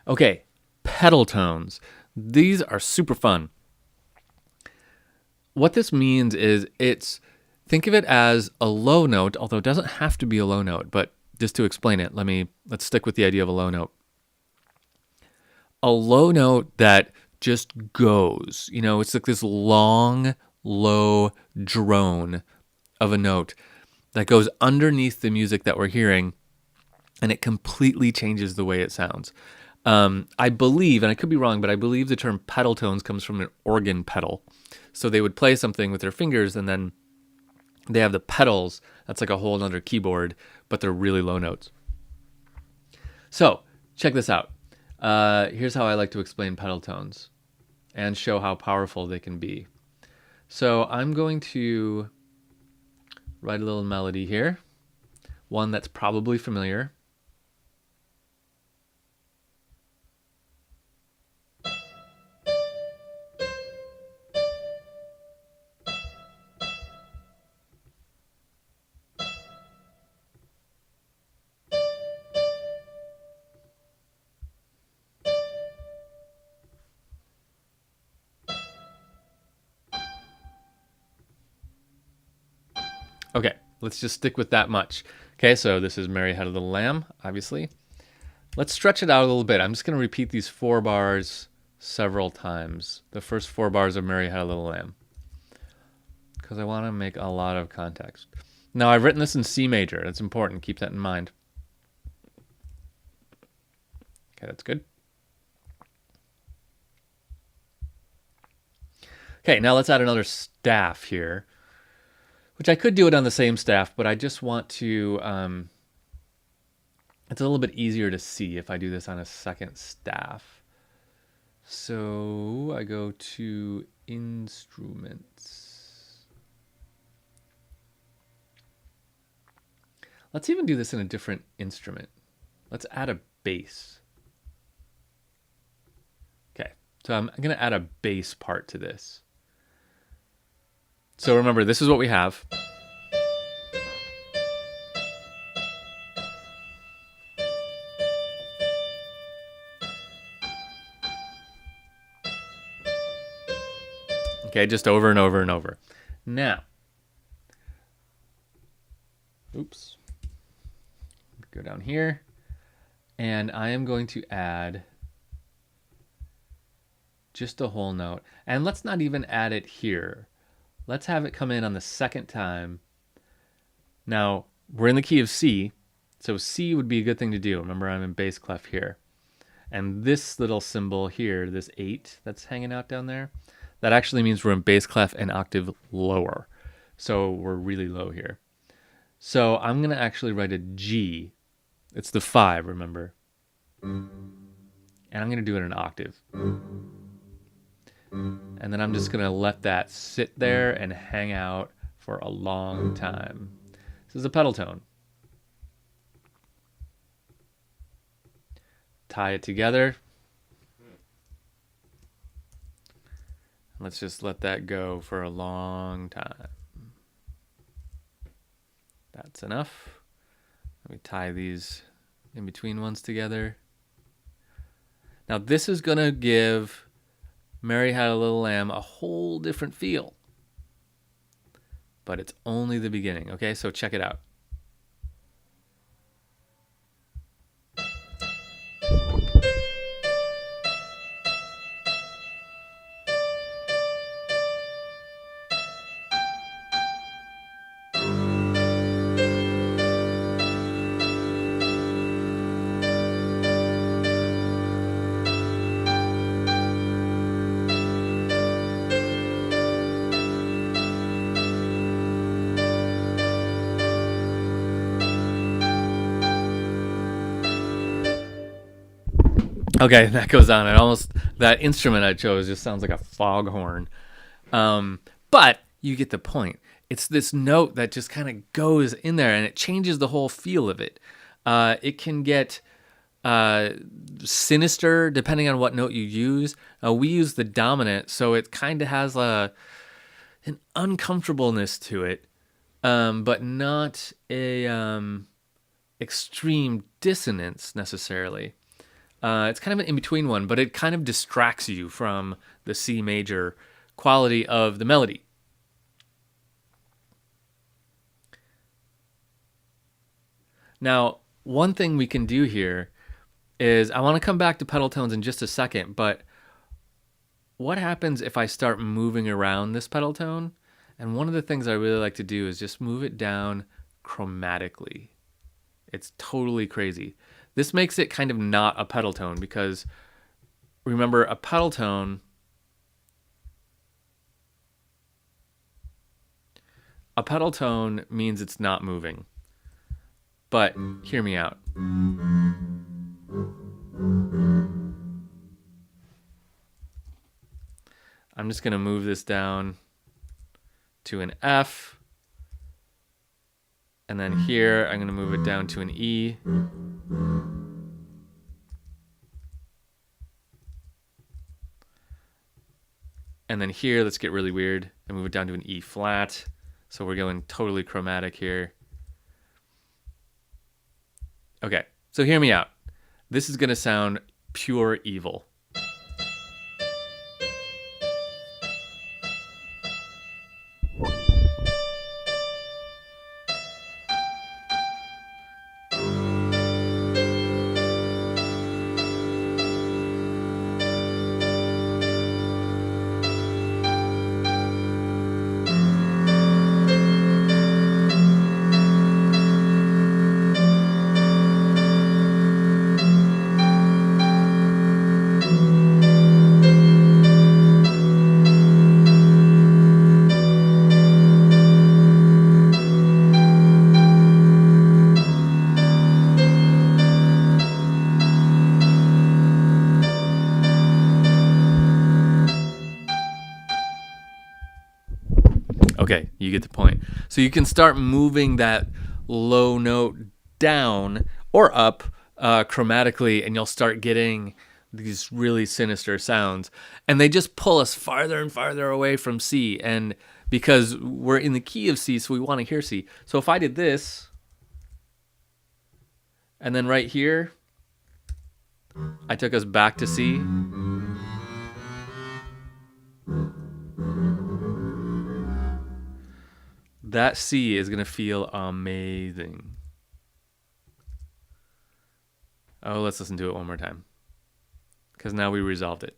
Okay, pedal tones. These are super fun. What this means is think of it as a low note, although it doesn't have to be a low note, but just to explain it, let's stick with the idea of a low note. A low note that just goes, it's like this long, low drone of a note that goes underneath the music that we're hearing, and it completely changes the way it sounds. I believe, and I could be wrong, but I believe the term pedal tones comes from an organ pedal. So they would play something with their fingers, and then they have the pedals. That's like a whole other keyboard, but they're really low notes. So check this out. Here's how I like to explain pedal tones and show how powerful they can be. So I'm going to write a little melody here, one that's probably familiar. Okay, let's just stick with that much. Okay, so this is Mary Had a Little Lamb, obviously. Let's stretch it out a little bit. I'm just going to repeat these 4 bars several times. The first 4 bars of Mary Had a Little Lamb, because I want to make a lot of context. Now, I've written this in C major. That's important. Keep that in mind. Okay, that's good. Okay, now let's add another staff here, which I could do it on the same staff, but I just want to, it's a little bit easier to see if I do this on a second staff. So I go to Instruments. Let's even do this in a different instrument. Let's add a bass. Okay, so I'm going to add a bass part to this. So remember, this is what we have. Okay, just over and over and over. Now, oops, go down here, and I am going to add just a whole note. And let's not even add it here. Let's have it come in on the second time. Now, we're in the key of C, so C would be a good thing to do. Remember, I'm in bass clef here. And this little symbol here, this 8 that's hanging out down there, that actually means we're in bass clef an octave lower. So we're really low here. So I'm going to actually write a G. It's the 5, remember? And I'm going to do it an octave. And then I'm just going to let that sit there and hang out for a long time. This is a pedal tone. Tie it together. Let's just let that go for a long time. That's enough. Let me tie these in between ones together. Now this is going to give Mary Had a Little Lamb a whole different feel. But it's only the beginning, okay? So check it out. Okay, that goes on. That instrument I chose just sounds like a foghorn. But you get the point. It's this note that just kind of goes in there and it changes the whole feel of it. It can get sinister depending on what note you use. We use the dominant, so it kind of has an uncomfortableness to it, but not a extreme dissonance necessarily. It's kind of an in-between one, but it kind of distracts you from the C major quality of the melody. Now, one thing we can do here is, I want to come back to pedal tones in just a second, but what happens if I start moving around this pedal tone? And one of the things I really like to do is just move it down chromatically. It's totally crazy. This makes it kind of not a pedal tone, because remember, a pedal tone means it's not moving. But hear me out. I'm just going to move this down to an F. And then here, I'm going to move it down to an E. And then here, let's get really weird and move it down to an E flat. So we're going totally chromatic here. Okay, so hear me out. This is going to sound pure evil. Okay, you get the point. So you can start moving that low note down or up chromatically, and you'll start getting these really sinister sounds. And they just pull us farther and farther away from C. And because we're in the key of C, so we want to hear C. So if I did this, and then right here, I took us back to C. That C is going to feel amazing. Oh, let's listen to it one more time, because now we resolved it.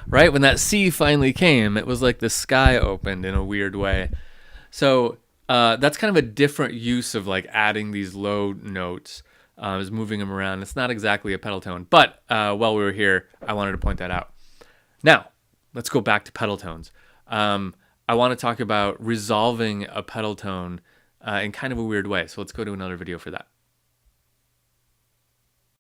Right? When that C finally came, it was like the sky opened in a weird way. So that's kind of a different use of like adding these low notes, is moving them around. It's not exactly a pedal tone, but while we were here, I wanted to point that out. Now, let's go back to pedal tones. I want to talk about resolving a pedal tone in kind of a weird way. So let's go to another video for that.